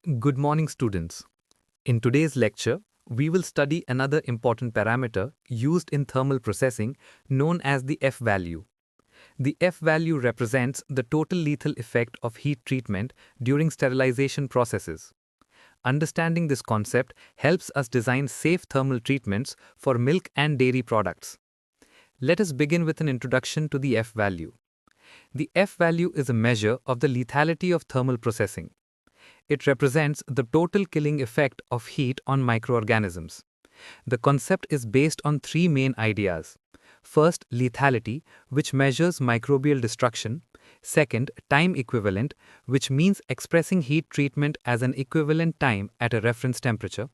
Good morning, students. In today's lecture, we will study another important parameter used in thermal processing known as the F value. The F value represents the total lethal effect of heat treatment during sterilization processes. Understanding this concept helps us design safe thermal treatments for milk and dairy products. Let us begin with an introduction to the F value. The F value is a measure of the lethality of thermal processing. It represents the total killing effect of heat on microorganisms. The concept is based on three main ideas. First, lethality, which measures microbial destruction. Second, time equivalent, which means expressing heat treatment as an equivalent time at a reference temperature.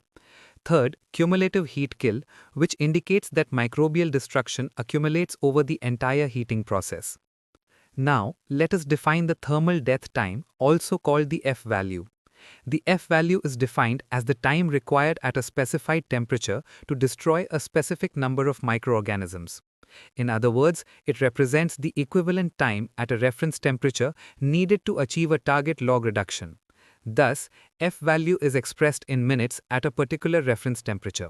Third, cumulative heat kill, which indicates that microbial destruction accumulates over the entire heating process. Now, let us define the thermal death time, also called the F value. The F value is defined as the time required at a specified temperature to destroy a specific number of microorganisms. In other words, it represents the equivalent time at a reference temperature needed to achieve a target log reduction. Thus, F value is expressed in minutes at a particular reference temperature.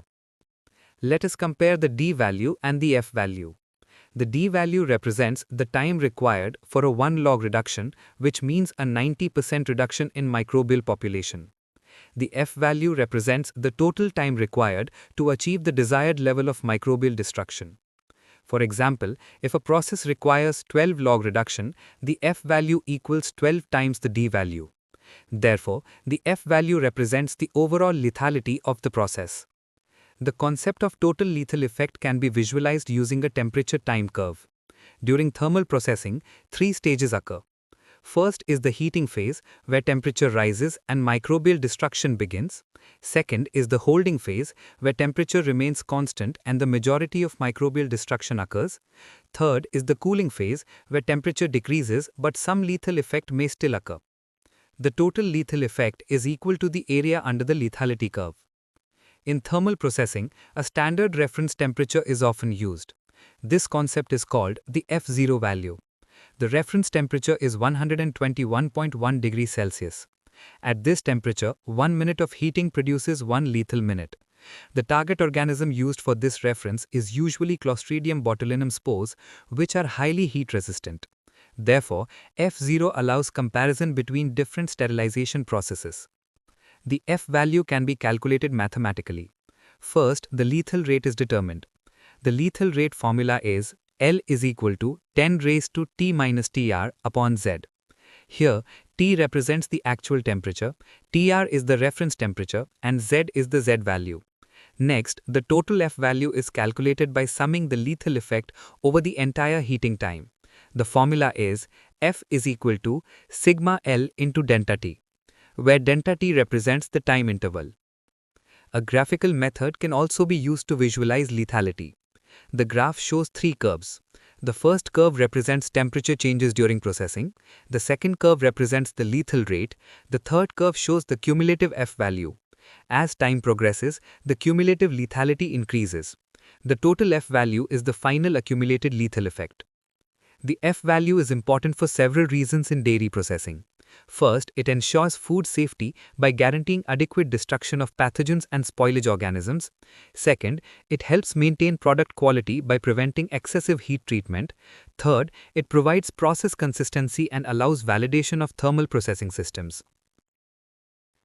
Let us compare the D value and the F value. The D value represents the time required for a 1 log reduction, which means a 90% reduction in microbial population. The F value represents the total time required to achieve the desired level of microbial destruction. For example, if a process requires 12 log reduction, the F value equals 12 times the D value. Therefore, the F value represents the overall lethality of the process. The concept of total lethal effect can be visualized using a temperature time curve. During thermal processing, three stages occur. First is the heating phase, where temperature rises and microbial destruction begins. Second is the holding phase, where temperature remains constant and the majority of microbial destruction occurs. Third is the cooling phase, where temperature decreases but some lethal effect may still occur. The total lethal effect is equal to the area under the lethality curve. In thermal processing, a standard reference temperature is often used. This concept is called the F0 value. The reference temperature is 121.1 degrees Celsius. At this temperature, 1 minute of heating produces 1 lethal minute. The target organism used for this reference is usually Clostridium botulinum spores, which are highly heat resistant. Therefore, F0 allows comparison between different sterilization processes. The F value can be calculated mathematically. First, the lethal rate is determined. The lethal rate formula is L is equal to 10 raised to T minus TR upon Z. Here, T represents the actual temperature, TR is the reference temperature, and Z is the Z value. Next, the total F value is calculated by summing the lethal effect over the entire heating time. The formula is F is equal to sigma L into delta T, where delta T represents the time interval. A graphical method can also be used to visualize lethality. The graph shows three curves. The first curve represents temperature changes during processing. The second curve represents the lethal rate. The third curve shows the cumulative F value. As time progresses, the cumulative lethality increases. The total F value is the final accumulated lethal effect. The F value is important for several reasons in dairy processing. First, it ensures food safety by guaranteeing adequate destruction of pathogens and spoilage organisms. Second, it helps maintain product quality by preventing excessive heat treatment. Third, it provides process consistency and allows validation of thermal processing systems.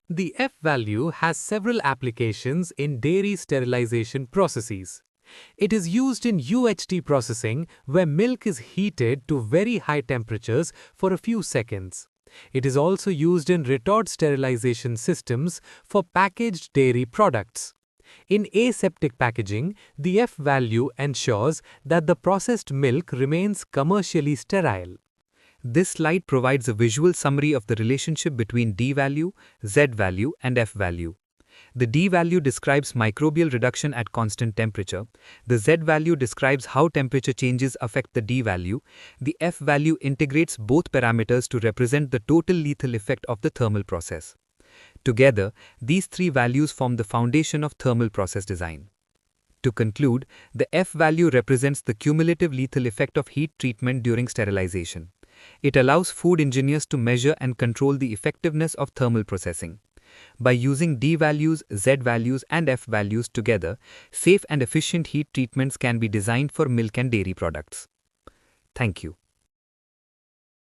The F value has several applications in dairy sterilization processes. It is used in UHT processing, where milk is heated to very high temperatures for a few seconds. It is also used in retort sterilization systems for packaged dairy products. In aseptic packaging, the F value ensures that the processed milk remains commercially sterile. This slide provides a visual summary of the relationship between D value, Z value, and F value. The D value describes microbial reduction at constant temperature. The Z value describes how temperature changes affect the D value. The F value integrates both parameters to represent the total lethal effect of the thermal process. Together, these three values form the foundation of thermal process design. To conclude, the F value represents the cumulative lethal effect of heat treatment during sterilization. It allows food engineers to measure and control the effectiveness of thermal processing. By using D values, Z values, and F values together, safe and efficient heat treatments can be designed for milk and dairy products. Thank you.